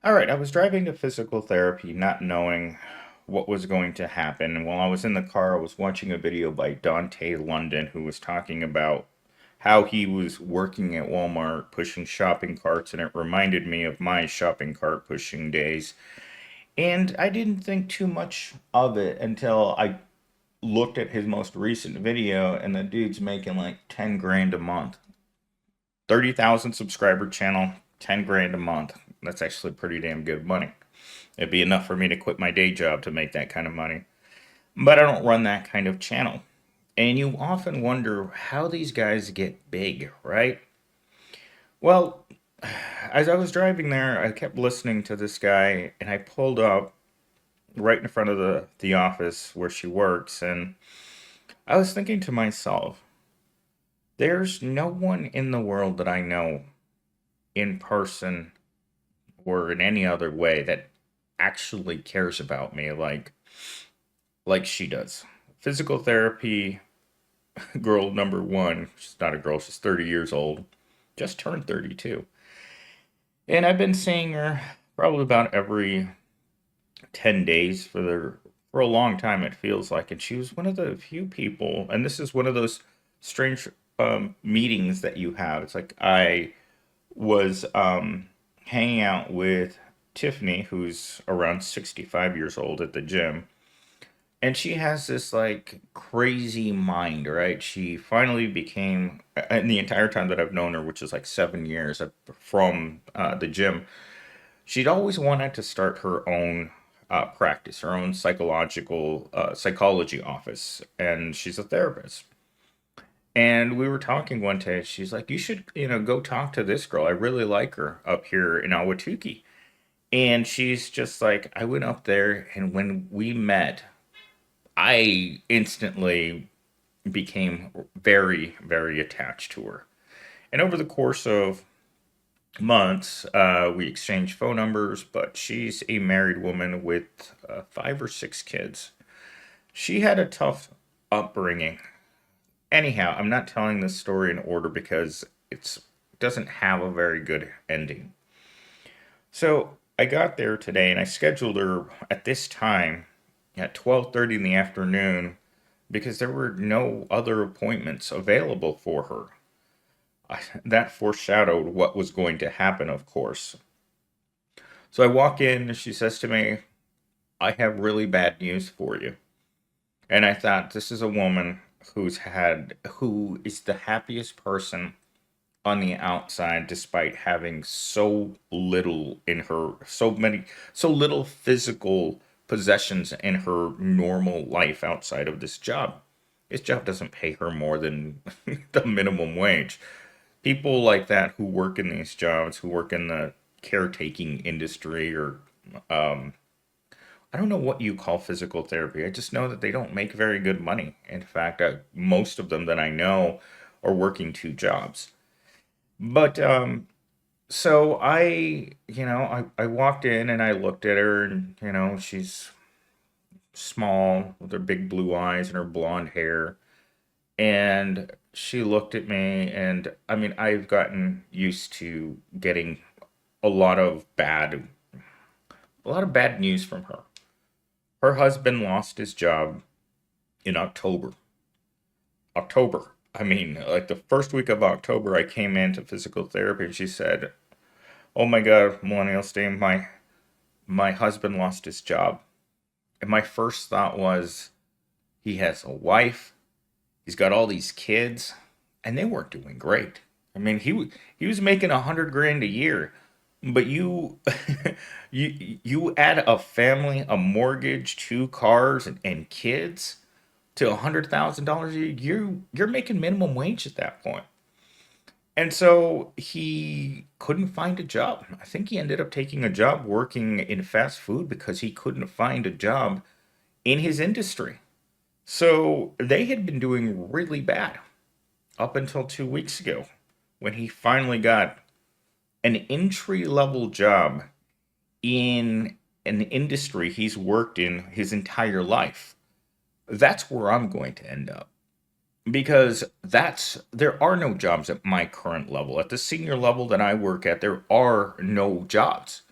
All right, I was driving to physical therapy not knowing what was going to happen. And while I was in the car, I was watching a video by Dante London who was talking about how he was working at Walmart pushing shopping carts, and it reminded me of my shopping cart pushing days. And I didn't think too much of it until I looked at his most recent video, and the dude's making like 10 grand a month. 30,000 subscriber channel, 10 grand a month. That's actually pretty damn good money. It'd be enough for me to quit my day job to make that kind of money. But I don't run that kind of channel. And you often wonder how these guys get big, right? Well, as I was driving there, I kept listening to this guy, and I pulled up right in front of the office where she works, and I was thinking to myself, there's no one in the world that I know in person or in any other way that actually cares about me like she does. Physical therapy girl number one, she's not a girl, she's 30 years old, just turned 32. And I've been seeing her probably about every 10 days for a long time it feels like, and she was one of the few people, and this is one of those strange meetings that you have. It's like I was hanging out with Tiffany, who's around 65 years old at the gym. And she has this like crazy mind, right? She finally became, in the entire time that I've known her, which is like 7 years from the gym, she'd always wanted to start her own practice, her own psychology office. And she's a therapist. And we were talking one day. She's like, "You should, go talk to this girl. I really like her up here in Awatuki." And she's just like, I went up there, and when we met, I instantly became very, very attached to her. And over the course of months, we exchanged phone numbers, but she's a married woman with 5 or 6 kids. She had a tough upbringing. Anyhow, I'm not telling this story in order because it doesn't have a very good ending. So I got there today and I scheduled her at this time at 12:30 in the afternoon because there were no other appointments available for her. That foreshadowed what was going to happen, of course. So I walk in and she says to me, "I have really bad news for you." And I thought, this is a woman who is the happiest person on the outside despite having so little physical possessions in her normal life outside of this job. This job doesn't pay her more than the minimum wage. People like that who work in these jobs, who work in the caretaking industry, or um, I don't know what you call physical therapy. I just know that they don't make very good money. In fact, most of them that I know are working two jobs. But so I walked in and I looked at her, and she's small with her big blue eyes and her blonde hair, and she looked at me, and I mean, I've gotten used to getting a lot of bad a lot of bad news from her. Her husband lost his job in October. October. I mean, like the first week of October, I came into physical therapy, and she said, "Oh my God, Millennial Stain, my husband lost his job." And my first thought was, he has a wife, he's got all these kids, and they weren't doing great. I mean, he was making 100 grand a year, but you add a family, a mortgage, two cars, and kids to $100,000 a year. You're making minimum wage at that point. And so he couldn't find a job. I think he ended up taking a job working in fast food because he couldn't find a job in his industry. So they had been doing really bad up until 2 weeks ago when he finally got an entry level job in an industry he's worked in his entire life. That's where I'm going to end up because there are no jobs at my current level. At the senior level that I work at, there are no jobs.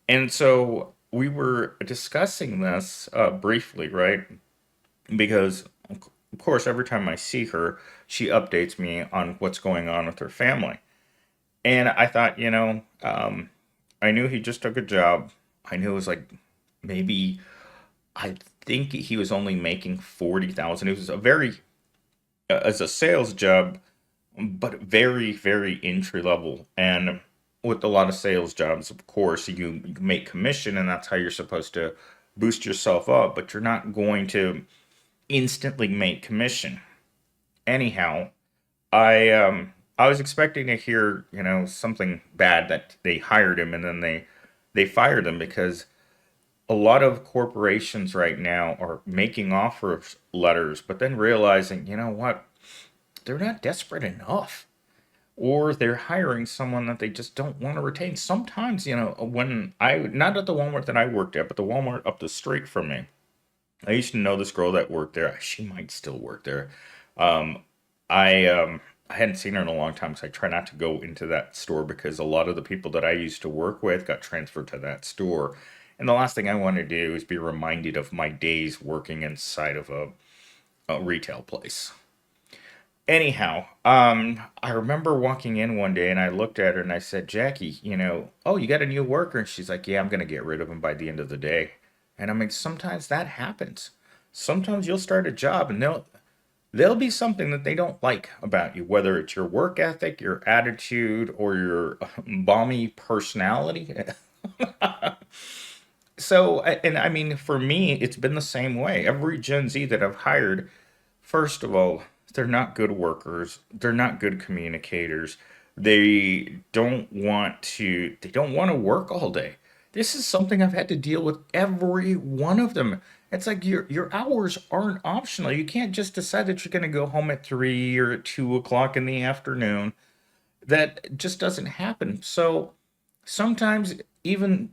And so we were discussing this briefly, right? Because, of course, every time I see her, she updates me on what's going on with her family. And I thought, I knew he just took a job. I knew it was like maybe, I think he was only making 40,000. It was a very, as a sales job, but very, very entry level. And with a lot of sales jobs, of course, you make commission, and that's how you're supposed to boost yourself up, but you're not going to instantly make commission. Anyhow, I was expecting to hear, something bad that they hired him and then they fired him because a lot of corporations right now are making offer letters, but then realizing, you know what, they're not desperate enough. Or they're hiring someone that they just don't want to retain. Sometimes, when not at the Walmart that I worked at, but the Walmart up the street from me, I used to know this girl that worked there. She might still work there. Um, I hadn't seen her in a long time, so I try not to go into that store because a lot of the people that I used to work with got transferred to that store. And the last thing I want to do is be reminded of my days working inside of a retail place. Anyhow, I remember walking in one day and I looked at her and I said, Jackie, oh, you got a new worker? And she's like, yeah, I'm going to get rid of him by the end of the day. And I'm like, sometimes that happens. Sometimes you'll start a job and there'll be something that they don't like about you, whether it's your work ethic, your attitude, or your balmy personality. So, and I mean, for me, it's been the same way. Every Gen Z that I've hired, first of all, they're not good workers. They're not good communicators. They don't want to work all day. This is something I've had to deal with every one of them. It's like your hours aren't optional. You can't just decide that you're going to go home at 3 or at 2 o'clock in the afternoon. That just doesn't happen. So sometimes even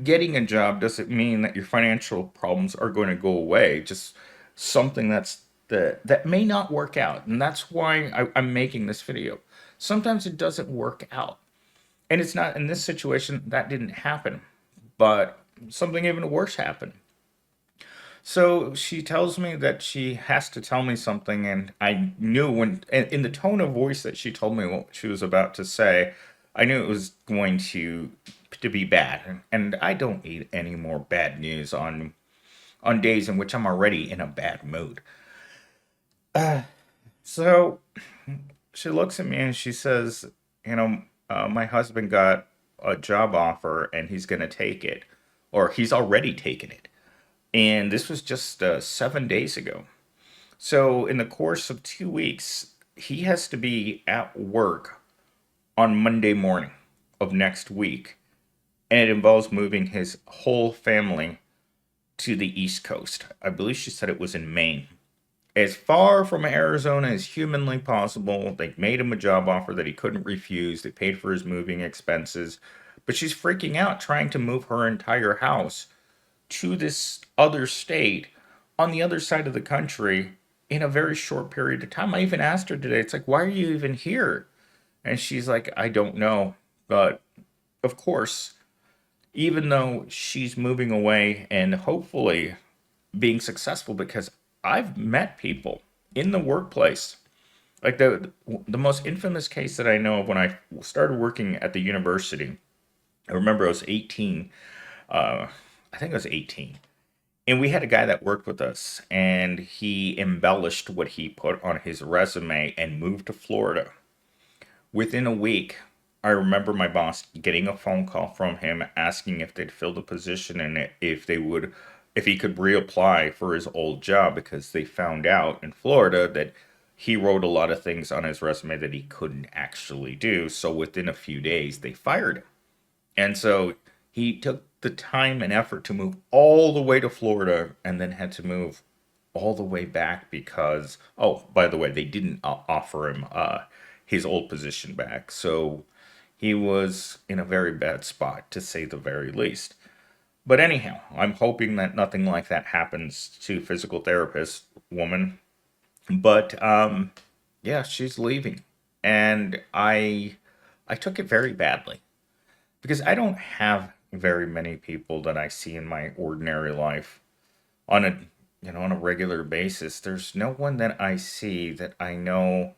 getting a job doesn't mean that your financial problems are going to go away. Just something that may not work out, and that's why I'm making this video. Sometimes it doesn't work out, and it's not in this situation that didn't happen, but something even worse happened. So she tells me that she has to tell me something, and I knew in the tone of voice that she told me what she was about to say, I knew it was going to be bad. And I don't need any more bad news on days in which I'm already in a bad mood. So she looks at me and she says, my husband got a job offer and he's going to take it, or he's already taken it. And this was just 7 days ago. So, in the course of 2 weeks, he has to be at work on Monday morning of next week. And it involves moving his whole family to the East Coast. I believe she said it was in Maine. As far from Arizona as humanly possible. They made him a job offer that he couldn't refuse. They paid for his moving expenses. But she's freaking out trying to move her entire house to this other state on the other side of the country in a very short period of time. I even asked her today, it's like, why are you even here? And she's like, I don't know. But of course, even though she's moving away and hopefully being successful, because I've met people in the workplace. Like the most infamous case that I know of when I started working at the university, I remember I was 18. Uh, I think I was 18. And we had a guy that worked with us, and he embellished what he put on his resume and moved to Florida. Within a week, I remember my boss getting a phone call from him asking if they'd filled the position and if he could reapply for his old job because they found out in Florida that he wrote a lot of things on his resume that he couldn't actually do. So within a few days, they fired him. And so he took the time and effort to move all the way to Florida and then had to move all the way back because, oh, by the way, they didn't offer him his old position back. So he was in a very bad spot, to say the very least. But anyhow, I'm hoping that nothing like that happens to physical therapist woman. But yeah, she's leaving, and I took it very badly because I don't have very many people that I see in my ordinary life on a on a regular basis. There's no one that I see that I know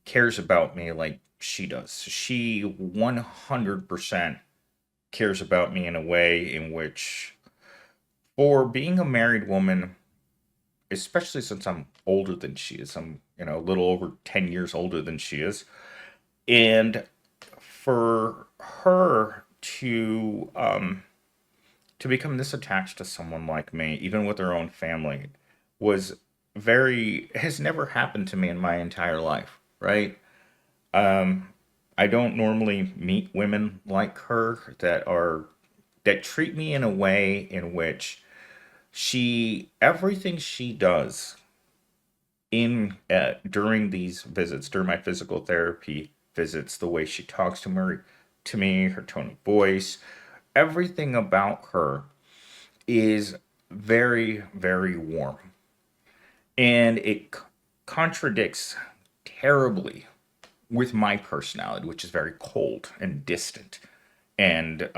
cares about me like she does. She 100% cares about me in a way in which, for being a married woman, especially since I'm older than she is, I'm, a little over 10 years older than she is. And for her to become this attached to someone like me, even with her own family, was has never happened to me in my entire life, right? Um, I don't normally meet women like her that treat me in a way in which everything she does in during these visits, during my physical therapy visits, the way she talks to me, her tone of voice, everything about her is very, very warm. And it contradicts terribly with my personality, which is very cold and distant. And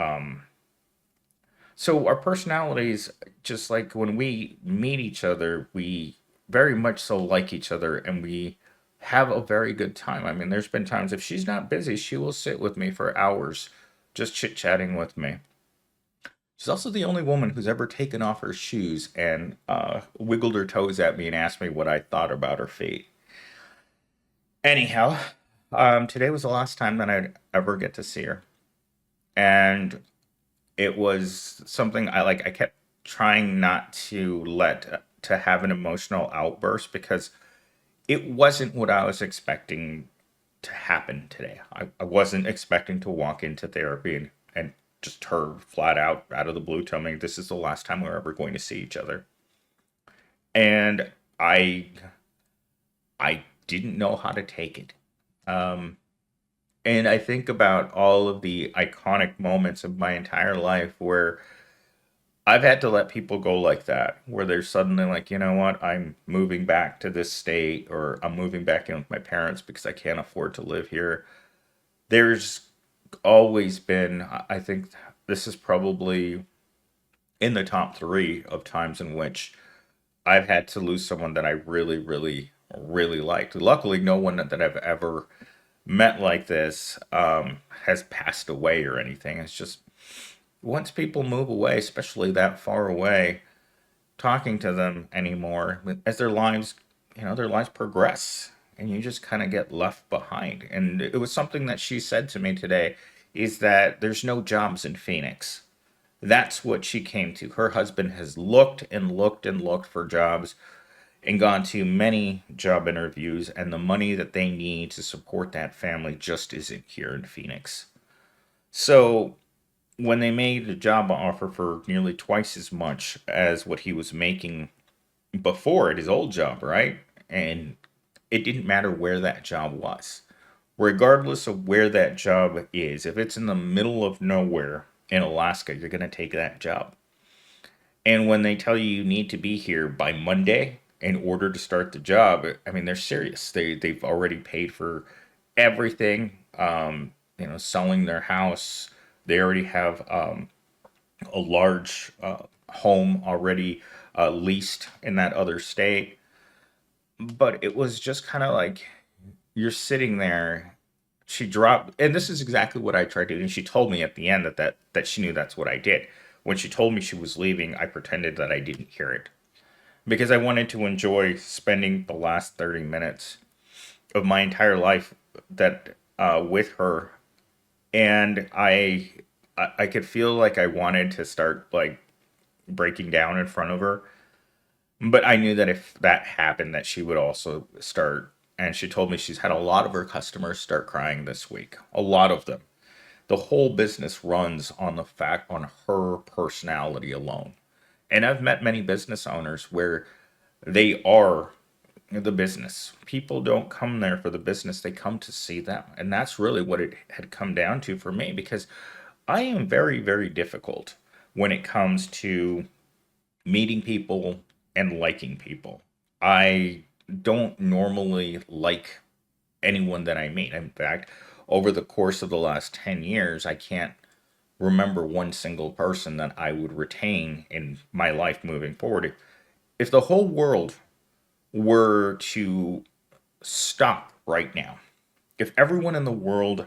so our personalities, just like when we meet each other, we very much so like each other and we have a very good time. I mean, there's been times if she's not busy, she will sit with me for hours just chit chatting with me. She's also the only woman who's ever taken off her shoes and wiggled her toes at me and asked me what I thought about her feet. Anyhow, today was the last time that I'd ever get to see her. And it was something I kept trying not to let to have an emotional outburst because it wasn't what I was expecting to happen today. I wasn't expecting to walk into therapy and just her flat out of the blue tell me this is the last time we're ever going to see each other. And I didn't know how to take it. Um, and I think about all of the iconic moments of my entire life where I've had to let people go like that, where they're suddenly like, you know what, I'm moving back to this state, or I'm moving back in with my parents because I can't afford to live here. There's always been, I think this is probably in the top three of times in which I've had to lose someone that I really, really, really liked. Luckily, no one that I've ever met like this has passed away or anything. It's just once people move away, especially that far away, talking to them anymore as their lives progress, and you just kind of get left behind. And it was something that she said to me today is that there's no jobs in Phoenix. That's what she came to. Her husband has looked and looked and looked for jobs and gone to many job interviews, and the money that they need to support that family just isn't here in Phoenix. So when they made a job offer for nearly twice as much as what he was making before at his old job, right? And it didn't matter where that job was. Regardless of where that job is, if it's in the middle of nowhere in Alaska, you're going to take that job. And when they tell you you need to be here by Monday in order to start the job, I mean, they're serious. They've already paid for everything, selling their house. They already have a large home already leased in that other state. But it was just kind of like you're sitting there. She dropped, and this is exactly what I tried to do. And she told me at the end that she knew that's what I did. When she told me she was leaving, I pretended that I didn't hear it because I wanted to enjoy spending the last 30 minutes of my entire life that with her. And I could feel like I wanted to start like breaking down in front of her. But I knew that if that happened, that she would also start. And she told me she's had a lot of her customers start crying this week. A lot of them. The whole business runs on her personality alone. And I've met many business owners where they are the business. People don't come there for the business, they come to see them. And that's really what it had come down to for me because I am very, very difficult when it comes to meeting people and liking people. I don't normally like anyone that I meet. In fact, over the course of the last 10 years, I can't remember one single person that I would retain in my life moving forward. If the whole world were to stop right now, if everyone in the world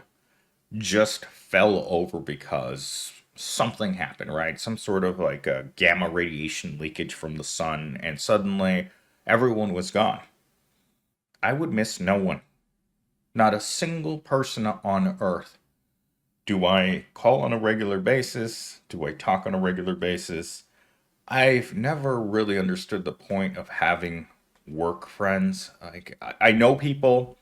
just fell over because something happened, right? Some sort of like a gamma radiation leakage from the sun, and suddenly everyone was gone. I would miss no one, not a single person on earth. Do I call on a regular basis? Do I talk on a regular basis? I've never really understood the point of having work friends. Like I know people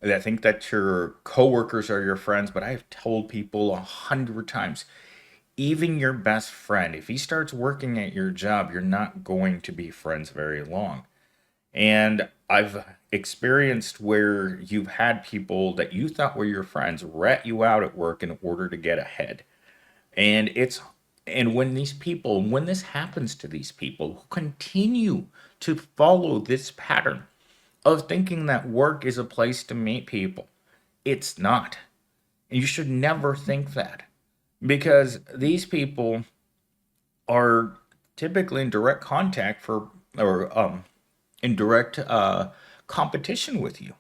that think that your coworkers are your friends, but I've told people 100 times, even your best friend, if he starts working at your job, you're not going to be friends very long. And I've experienced where you've had people that you thought were your friends rat you out at work in order to get ahead. And it's and when these people, when this happens to these people who continue to follow this pattern of thinking that work is a place to meet people, it's not. You should never think that because these people are typically in direct contact for or in direct competition with you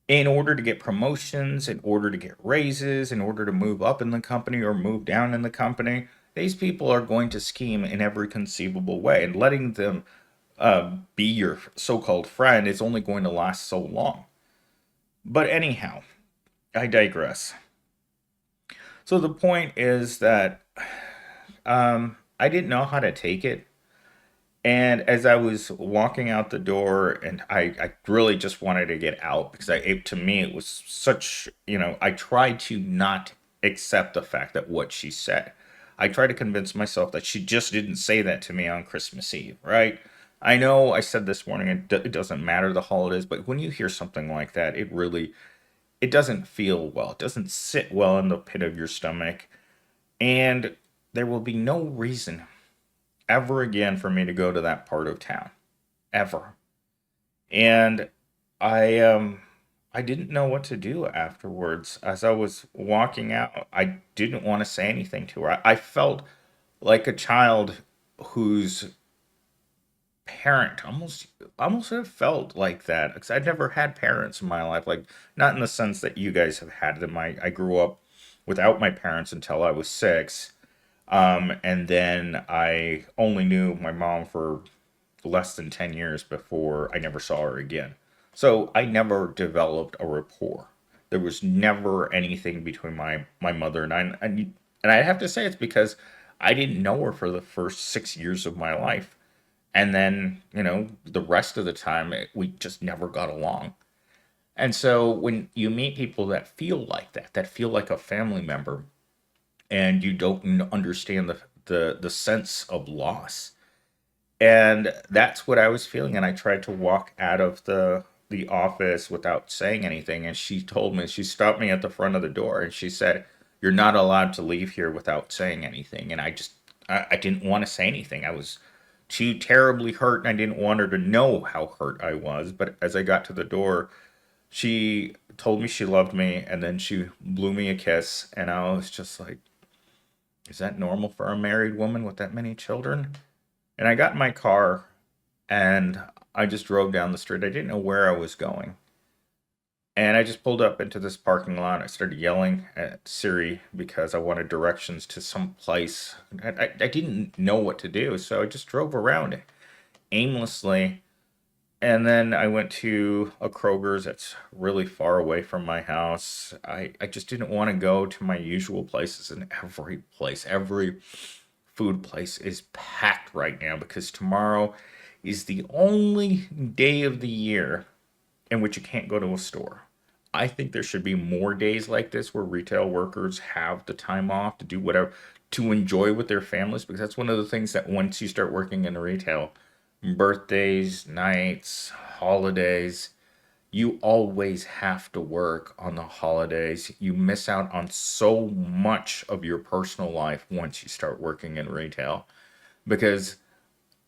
in order to get promotions, in order to get raises, in order to move up in the company or move down in the company. These people are going to scheme in every conceivable way, and letting them be your so-called friend is only going to last so long. But anyhow, I digress. So the point is that I didn't know how to take it. And as I was walking out the door, and I really just wanted to get out because to me, it was such, I tried to not accept the fact that what she said. I tried to convince myself that she just didn't say that to me on Christmas Eve, right? I know I said this morning it doesn't matter the holidays, but when you hear something like that, it doesn't feel well. It doesn't sit well in the pit of your stomach. And there will be no reason ever again for me to go to that part of town. Ever. And I didn't know what to do afterwards. As I was walking out, I didn't want to say anything to her. I felt like a child whose parent almost have felt like that because I'd never had parents in my life, like not in the sense that you guys have had them. I grew up without my parents until I was 6. And then I only knew my mom for less than 10 years before I never saw her again. So I never developed a rapport. There was never anything between my mother and I. And I have to say it's because I didn't know her for the first 6 years of my life. And then, the rest of the time, we just never got along. And so when you meet people that feel like that feel like a family member, and you don't understand the sense of loss. And that's what I was feeling. And I tried to walk out of the office without saying anything. And she told me, she stopped me at the front of the door and she said, "You're not allowed to leave here without saying anything." And I didn't want to say anything. I was too terribly hurt and I didn't want her to know how hurt I was. But as I got to the door, she told me she loved me and then she blew me a kiss. And I was just like, is that normal for a married woman with that many children? And I got in my car and I just drove down the street. I didn't know where I was going. And I just pulled up into this parking lot. I started yelling at Siri because I wanted directions to some place. I didn't know what to do, so I just drove around aimlessly. And then I went to a Kroger's that's really far away from my house. I just didn't want to go to my usual places, and every food place is packed right now because tomorrow is the only day of the year in which you can't go to a store. I think there should be more days like this where retail workers have the time off to do whatever, to enjoy with their families, because that's one of the things that once you start working in retail, birthdays, nights, holidays, you always have to work on the holidays. You miss out on so much of your personal life once you start working in retail because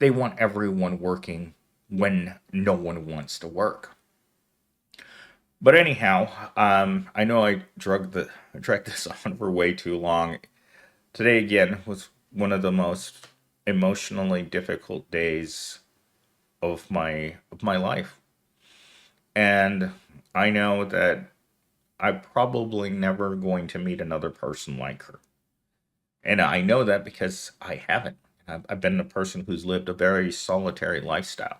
they want everyone working when no one wants to work. But anyhow, I know I dragged this on for way too long. Today again was one of the most emotionally difficult days of my life. And I know that I'm probably never going to meet another person like her. And I know that because I haven't. I've been a person who's lived a very solitary lifestyle.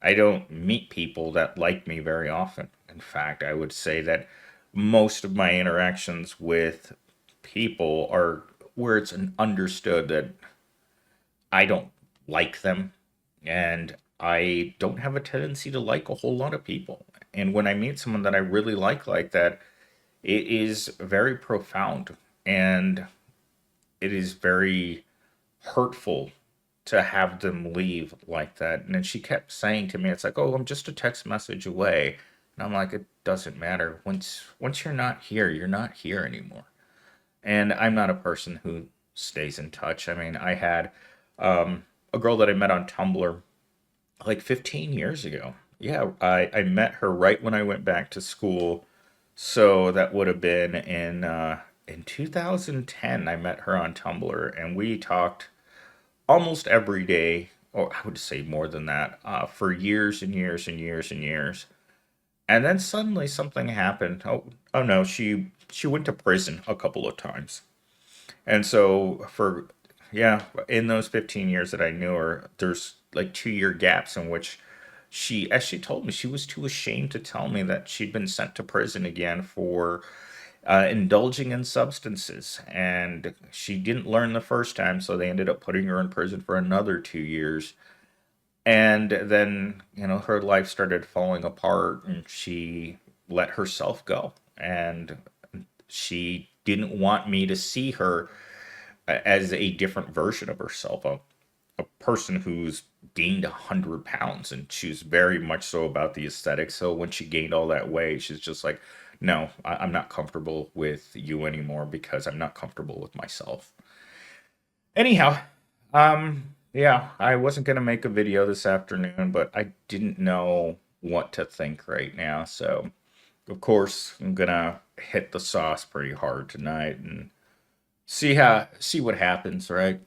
I don't meet people that like me very often. In fact, I would say that most of my interactions with people are where it's understood that I don't like them and I don't have a tendency to like a whole lot of people. And when I meet someone that I really like that, it is very profound and it is very hurtful to have them leave like that. And then she kept saying to me, it's like, oh, I'm just a text message away. And I'm like, it doesn't matter. Once you're not here, you're not here anymore. And I'm not a person who stays in touch. I mean, I had a girl that I met on Tumblr like 15 years ago. Yeah, I met her right when I went back to school. So that would have been in 2010. I met her on Tumblr, and we talked almost every day, or I would say more than that, for years and years and years and years. And then suddenly something happened. Oh no, she went to prison a couple of times. And so for yeah, in those 15 years that I knew her, there's like 2 year gaps in which she actually told me she was too ashamed to tell me that she'd been sent to prison again for indulging in substances. And she didn't learn the first time, so they ended up putting her in prison for another 2 years. And then, her life started falling apart and she let herself go. And she didn't want me to see her as a different version of herself, a person who's gained 100 pounds, and she's very much so about the aesthetic. So when she gained all that weight, she's just like, no, I'm not comfortable with you anymore because I'm not comfortable with myself. Anyhow, yeah, I wasn't gonna make a video this afternoon, but I didn't know what to think right now. So of course I'm gonna hit the sauce pretty hard tonight and see what happens, right?